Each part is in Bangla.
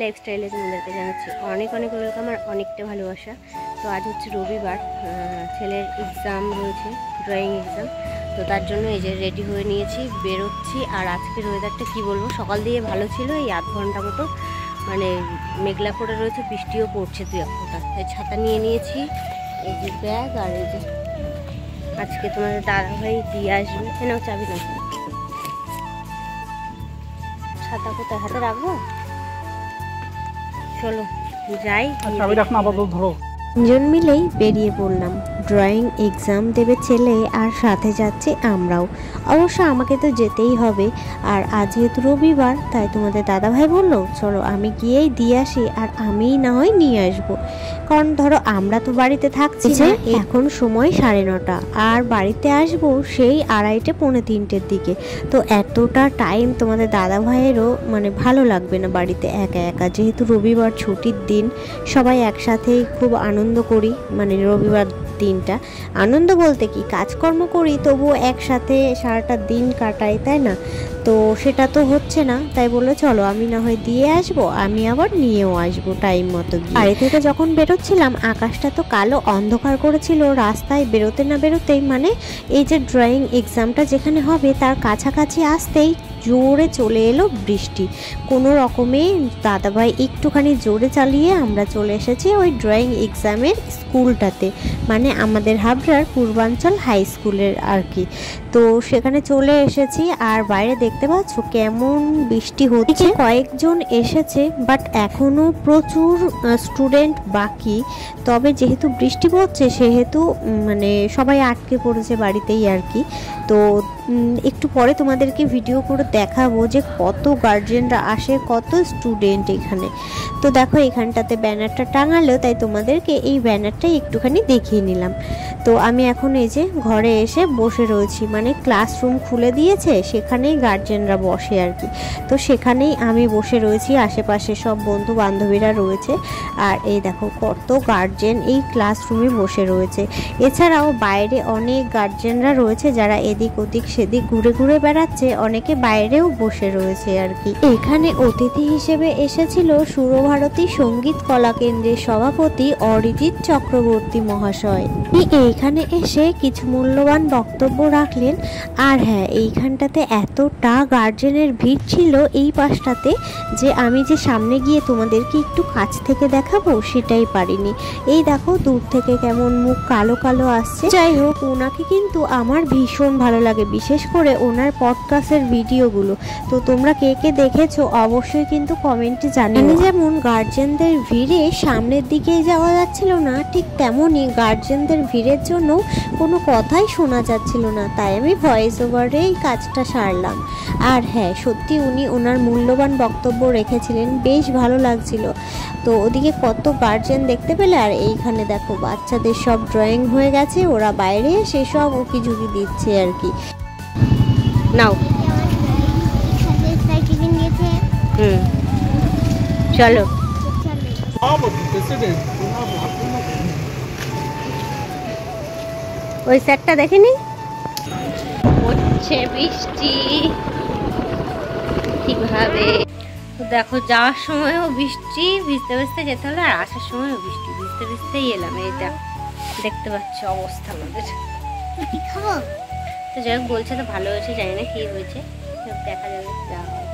লাইফস্টাইলে তোমাদেরকে জানাচ্ছি অনেক অনেক ওয়েলকাম আর অনেকটা ভালোবাসা। তো আজ হচ্ছে রবিবার, ছেলের এক্সাম রয়েছে, ড্রয়িং এক্সাম। তো তার জন্য এই যে রেডি হয়ে নিয়েছি, বেরোচ্ছি। আর আজকের ওয়েদারটা কি বলবো, সকাল দিয়ে ভালো ছিল, এই আধ ঘন্টা মতো মানে মেঘলা করে রয়েছে, বৃষ্টিও পড়ছে দু এক ফোঁটা। তাই ছাতা নিয়ে নিয়েছি, এই যে ব্যাগ, আর এই যে আজকে তোমাদের দাদাভাই দিয়ে আসবে। নাও চাবি নাও। ছাতা কোথায় হাতে রাখবো? চলো যাই। তিনজন মিলেই বেরিয়ে পড়লাম। ড্রয়িং এক্সাম দেবে ছেলে, আর সাথে যাচ্ছে আমরাও। অবশ্য আমাকে তো যেতেই হবে, আর আজ যেহেতু রবিবার তাই তোমাদের দাদাভাই বললো চলো আমি গিয়েই দিয়ে আসি, আর আমিই না হয় নিয়ে আসবো। কারণ ধরো আমরা তো বাড়িতে থাকছি না, এখন সময় 9:30, আর বাড়িতে আসবো সেই 2:30 পৌনে 3টের দিকে। তো এতটা টাইম তোমাদের দাদাভাইয়েরও মানে ভালো লাগবে না বাড়িতে একা একা, যেহেতু রবিবার ছুটির দিন, সবাই একসাথেই খুব আনন্দ করি। মানে রবিবার দিনটা আনন্দ বলতে কি, কাজকর্ম করি তবুও একসাথে সারাটা দিন কাটাই, তাই না? তো সেটা তো হচ্ছে না, তাই বলে চলো আমি না হয় দিয়ে আসবো, আমি আবার নিয়েও আসবো টাইম মতো। বাড়ি থেকে যখন বেরোচ্ছিলাম আকাশটা তো কালো অন্ধকার করেছিল, রাস্তায় বেরোতে না বেরোতেই মানে এই যে ড্রয়িং এক্সামটা যেখানে হবে তার কাছাকাছি আসতেই জোরে চলে এলো বৃষ্টি। কোনো রকমে দাদাভাই একটুখানি জোরে চালিয়ে আমরা চলে এসেছি ওই ড্রয়িং এক্সামের স্কুলটাতে, মানে আমাদের হাবড়ার পূর্বাঞ্চল হাই স্কুলের আর কি। তো সেখানে চলে এসেছি, আর বাইরে দেখতে পাচ্ছ কেমন বৃষ্টি হচ্ছে। কয়েকজন এসেছে বাট এখনও প্রচুর স্টুডেন্ট বাকি। তবে যেহেতু বৃষ্টি পড়ছে সেহেতু মানে সবাই আটকে পড়েছে বাড়িতেই আর কি। তো একটু পরে তোমাদেরকে ভিডিও করে দেখাবো যে কত গার্জিয়ানরা আসে, কত স্টুডেন্ট এখানে। তো দেখো এখানটাতে ব্যানারটা টাঙালো, তাই তোমাদেরকে এই ব্যানারটাই একটুখানি দেখিয়ে নিলাম। তো আমি এখন এই যে ঘরে এসে বসে রয়েছি, মানে ক্লাসরুম খুলে দিয়েছে সেখানেই গার্জিয়ানরা বসে আর কি। তো সেখানেই আমি বসে রয়েছি, আশেপাশে সব বন্ধু বান্ধবীরা রয়েছে। আর এই দেখো কত গার্জিয়ান এই ক্লাসরুমে বসে রয়েছে। এছাড়াও বাইরে অনেক গার্জিয়ানরা রয়েছে যারা এদিক ওদিক সেদিক ঘুরে ঘুরে বেড়াচ্ছে, অনেকে বাইরেও বসে রয়েছে আর কি। এখানে অতিথি হিসেবে এসেছিল সুরভারতী সঙ্গীত কলা কেন্দ্রের সভাপতি অরিজিৎ চক্রবর্তী মহাশয়। এইখানে এসে কিছু মূল্যবান বক্তব্য রাখলেন। আর হ্যাঁ, এইখানটাতে এতটা গার্জেনের ভিড় ছিল এই পাশটাতে যে আমি যে সামনে গিয়ে তোমাদেরকে একটু কাছ থেকে দেখাবো সেটাই পারিনি। এই দেখো দূর থেকে কেমন মুখ কালো কালো আসছে। যাই হোক, ওনাকে কিন্তু আমার ভীষণ ভালো লাগে, বিশেষ করে ওনার পডকাস্টের ভিডিওগুলো। তো তোমরা কে কে দেখেছো অবশ্যই কিন্তু কমেন্টে জানিও। যেমন গার্জেনদের ভিড়ে সামনের দিকে যাওয়া যাচ্ছিল না, ঠিক তেমনই গার্জেনদের ভিড়ের জন্য কোনো কথাই শোনা যাচ্ছিল না, তাই আমি ভয়েস ওভারেই কাজটা সারলাম। আর হ্যাঁ, সত্যি উনি ওনার মূল্যবান বক্তব্য রেখেছিলেন, বেশ ভালো লাগছিল। তো ওদিকে কত গার্জেন দেখতে পেলে। আর এইখানে দেখো বাচ্চাদের সব ড্রয়িং হয়ে গেছে, ওরা বাইরে সেসব উকি ঝুঁকি দিচ্ছে আর কি। নাও চলো ওই সেটটা দেখিনি, হচ্ছে বৃষ্টি ঠিকভাবে। তো দেখো যাওয়ার সময়ও বৃষ্টি, ভিজতে ভিজতে যেতে হলো, আর আসার সময়ও বৃষ্টি, ভিজতে ভিজতেই এলাম। এইটা দেখতে পাচ্ছ অবস্থা আমাদের। তো যাই হোক, বলছে তো ভালো হয়েছে, জানি না কি হয়েছে, দেখা যাবে যা হয়।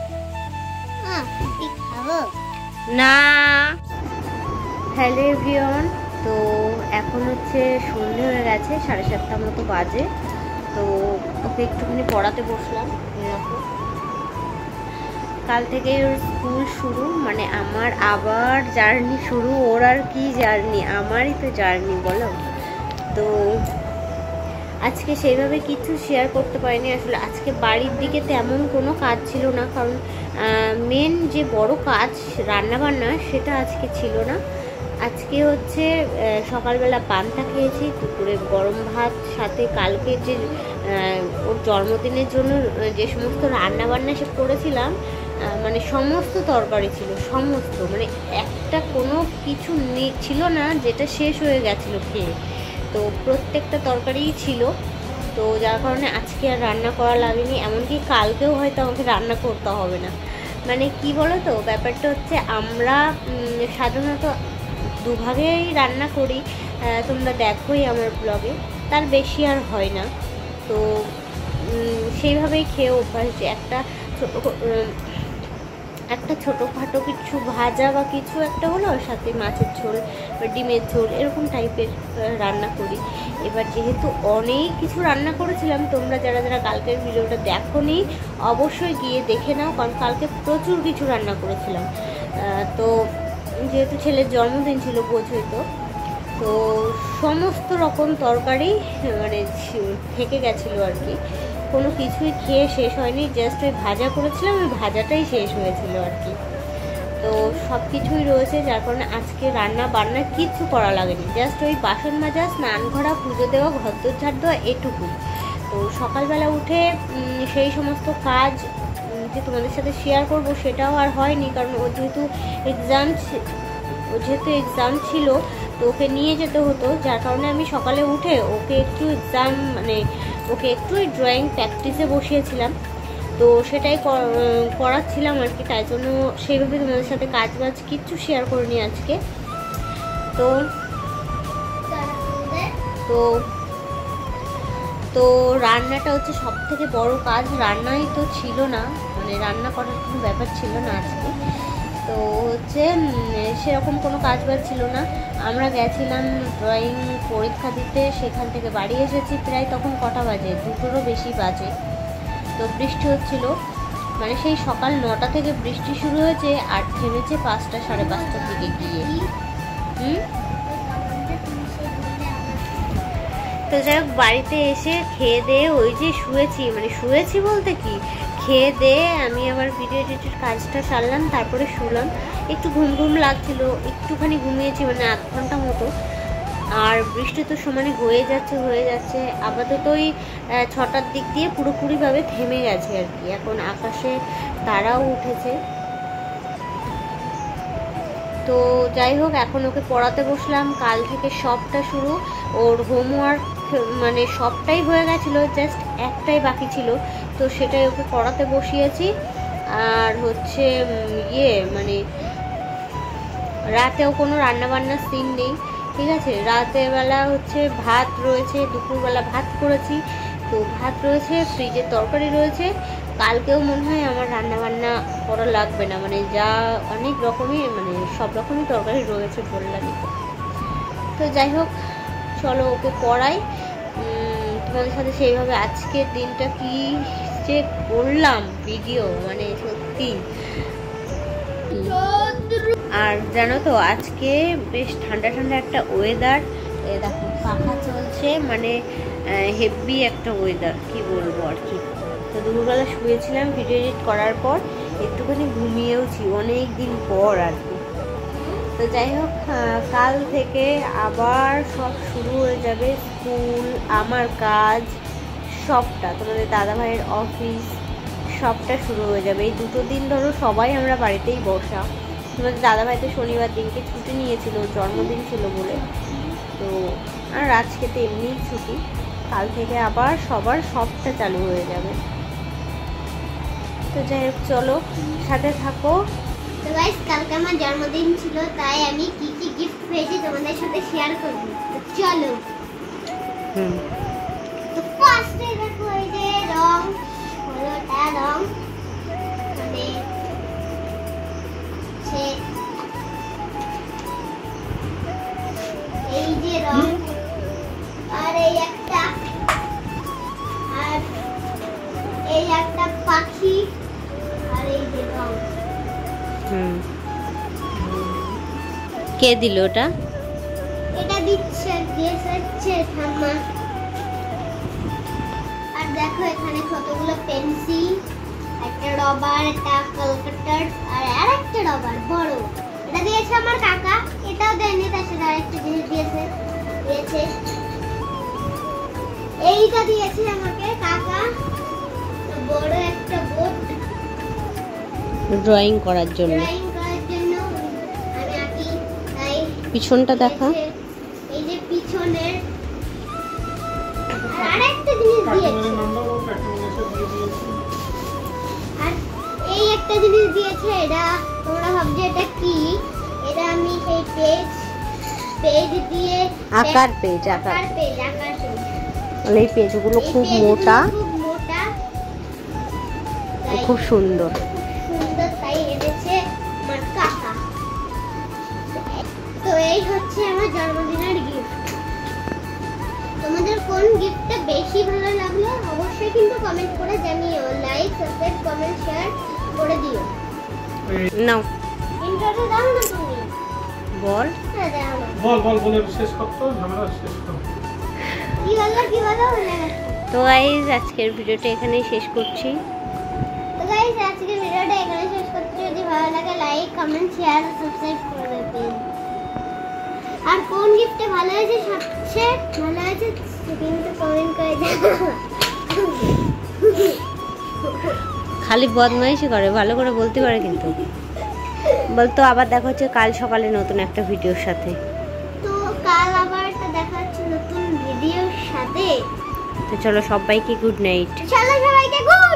না হ্যালো এভরিওয়ান, তো এখন হচ্ছে সন্ধে হয়ে গেছে, 7:30 মতো বাজে। তো ওকে একটুখানি পড়াতে বসলাম। এরকম কাল থেকে ওর স্কুল শুরু, মানে আমার আবার জার্নি শুরু। ওর আর কি জার্নি, আমারই তো জার্নি বলো। তো আজকে সেইভাবে কিছু শেয়ার করতে পারিনি আসলে। আজকে বাড়ির দিকে তেমন কোনো কাজ ছিল না, কারণ মেন যে বড় কাজ রান্নাবান্না সেটা আজকে ছিল না। আজকে হচ্ছে সকালবেলা পান্তা খেয়েছি, দুপুরে গরম ভাত, সাথে কালকে যে ওর জন্মদিনের জন্য যে সমস্ত রান্নাবান্না সে করেছিলাম, মানে সমস্ত তরকারি ছিল, সমস্ত, মানে একটা কোনো কিছু ছিল না যেটা শেষ হয়ে গেছিলো খেয়ে। তো প্রত্যেকটা তরকারিই ছিল। তো যার কারণে আজকে আর রান্না করা লাগেনি, এমনকি কালকেও হয়তো আমাকে রান্না করতে হবে না। মানে কি বলো তো, ব্যাপারটা হচ্ছে আমরা সাধারণত দুভাগেই রান্না করি, তোমরা দেখোই আমার ব্লগে, তার বেশি আর হয় না। তো সেইভাবেই খেয়ে অভ্যাস যে একটা ছোটোখাটো কিছু ভাজা বা কিছু একটা হলো, সাথে মাছের ঝোল বা ডিমের ঝোল এরকম টাইপের রান্না করি। এবার যেহেতু অনেক কিছু রান্না করেছিলাম, তোমরা যারা যারা কালকের ভিডিওটা দেখোনি অবশ্যই গিয়ে দেখে নাও, কারণ কালকে প্রচুর কিছু রান্না করেছিলাম। তো যেহেতু ছেলের জন্মদিন ছিল, বোঝোই তো, তো সমস্ত রকম তরকারি মানে থেকে গেছিলো আর কি, কোনো কিছুই খেয়ে শেষ হয়নি। জাস্ট ওই ভাজা করেছিলাম, ওই ভাজাটাই শেষ হয়েছিল আর কি। তো সব কিছুই রয়েছে, যার কারণে আজকে রান্না বান্না কিচ্ছু করা লাগেনি। জাস্ট ওই বাসন মাজা, স্নান করা, পুজো দেওয়া, ঘরদোর ঝাড় দেওয়া, এটুকুই। তো সকালবেলা উঠে সেই সমস্ত কাজ যে তোমাদের সাথে শেয়ার করব সেটাও আর হয়নি, কারণ ওর যেহেতু এক্সাম ছিল, তো ওকে নিয়ে যেতে হতো, যার কারণে আমি সকালে উঠে ওকে একটু ড্রয়িং প্র্যাকটিসে বসিয়েছিলাম। তো সেটাই করাচ্ছিলাম আর কি, তাই জন্য সেইভাবে তোমাদের সাথে কাজ বাজ কিচ্ছু শেয়ার করিনি আজকে। তো তো তো রান্নাটা হচ্ছে সব থেকে বড় কাজ, রান্নাই তো ছিল না, মানে রান্না করার কোনো ব্যাপার ছিল না আজকে। তো হচ্ছে সেরকম কোনো কাজ বাজ ছিল না। আমরা গেছিলাম ড্রয়িং পরীক্ষা দিতে, সেখান থেকে বাড়ি এসেছি প্রায় তখন কটা বাজে, 2টোরও বেশি বাজে। তো বৃষ্টি হচ্ছিল, মানে সেই সকাল 9টা থেকে বৃষ্টি শুরু হয়েছে আর থেমেছে 5টা সাড়ে 5টার দিকে গিয়ে। তো যাই হোক, বাড়িতে এসে খেয়ে দিয়ে ওই যে শুয়েছি বলতে কি, খেয়ে দিয়ে আমি আবার ভিডিও এডিটের কাজটা সারলাম, তারপরে শুলাম। একটু ঘুম লাগছিল, একটুখানি ঘুমিয়েছি, মানে 1 ঘন্টা মতো। আর বৃষ্টি তো সমানে হয়ে যাচ্ছে। আপাতত ওই 6টার দিক দিয়ে পুরোপুরিভাবে থেমে গেছে আর কি। এখন আকাশে তারাও উঠেছে। তো যাই হোক, এখন ওকে পড়াতে বসলাম। কাল থেকে সবটা শুরু, ওর হোমওয়ার্ক মানে সবটাই হয়ে গেছিলো, জাস্ট একটাই বাকি ছিল, তো সেটাই ওকে পড়াতে বসিয়েছি। আর হচ্ছে মানে রাতেও কোনো রান্নাবান্নার সিন নেই, ঠিক আছে। রাতের বেলা হচ্ছে ভাত রয়েছে, দুপুরবেলা ভাত করেছি, তো ভাত রয়েছে, ফ্রিজের তরকারি রয়েছে। কালকেও মনে হয় আমার রান্নাবান্না করা লাগবে না, মানে যা অনেক রকমই, মানে সব রকমই তরকারি রয়েছে বললামই তো। তো যাই হোক, চলো ওকে পড়াই। তোমাদের সাথে সেইভাবে আজকের দিনটা কি যে করলাম ভিডিও, মানে সত্যি। আর জানো তো, আজকে বেশ ঠান্ডা একটা ওয়েদার, দেখো পাখা চলছে, মানে হেভি একটা ওয়েদার, কি বলবো আর কি। তো দুপুরবেলা শুয়েছিলাম ভিডিও এডিট করার পর, একটুখানি ঘুমিয়েওছি অনেক দিন পর আর কি। তো যাই হোক, কাল থেকে আবার সব শুরু হয়ে যাবে, স্কুল, আমার কাজ, সবটা, তোমাদের দাদাভাইয়ের অফিস, সবটা শুরু হয়ে যাবে। এই 2 দিন ধরো সবাই আমরা বাড়িতেই বসা। তোমাদের দাদাভাই তো শনিবার দিনকে ছুটি নিয়েছিল, জন্মদিন ছিল বলে, তো আর আজকে তো এমনিই ছুটি। কাল থেকে আবার সবার সবটা চালু হয়ে যাবে। তো যাই হোক, চলো সাথে থাকো। তো গাইস, কালকে আমার জন্মদিন ছিল, তাই আমি কি কি গিফট পেয়েছি তোমাদের সাথে শেয়ার করব। তো চলো। তো ফার্স্টে দেখো এই যে রং, হলোটা রং, মানে এই যে রং, আর এই একটা পাখি, আর এই যে রং। কে দিল ওটা? এটা দিচ্ছে ঠাম্মা। আর দেখো এখানে কতগুলো পেন্সিল, একটা রবার, একটা কালকাটার, আর আরেকটা রবার বড়, এটা দিয়েছে আমার কাকা। এটাও দেয়নি, তার সাথে আরেকটা জিনিস দিয়েছে। এইটা দিয়েছে আমাকে কাকা, বড় একটা বোর্ড ড্রয়িং করার জন্য। আমি আঁকি, তাই পিছনটা দেখা, এই যে পিছনের আরেকটা জিনিস দিয়েছে। আর এই একটা জিনিস দিয়েছে, এটা তোমরা ভাবছো এটা কি? এটা আমি সেই পেজ দিয়ে আকার পেজ এই পেজগুলো খুব মোটা, খুব সুন্দর। তাই এনেছে আমার কাকা। তো এই হচ্ছে আমার জন্মদিনের গিফট। তোমাদের কোন গিফটটা বেশি ভালো লাগলো অবশ্যই কিন্তু কমেন্ট করে জানিও। লাইক, সাবস্ক্রাইব, কমেন্ট, শেয়ার করে দিও। নাও ইন্ট্রোটা দাও না তুমি। বল হ্যাঁ দাও না। বল বলে শেষ করতো, ঝামেলা শেষ করো। কি বলো বলে গেছে। তো গাইস আজকের ভিডিওটা এখানেই শেষ করছি। তো গাইস আজকের ভিডিওটা এখানে শেষ করছি। যদি ভালো লাগে লাইক, কমেন্ট, শেয়ার, সাবস্ক্রাইব করে দেবেন। আর কোন গিফটটা ভালো হয়েছে, সবচেয়ে ভালো হয়েছে কিন্তু কমেন্ট করে জানাও। খালি বদমাইশি করে, ভালো করে বলতে পারে কিন্তু। বলতো আবার দেখা হচ্ছে কাল সকালে নতুন একটা ভিডিওর সাথে। তো কাল আবার তো দেখা হচ্ছে নতুন ভিডিওর সাথে। তো চলো সবাইকে গুড নাইট। চলো সবাইকে গুড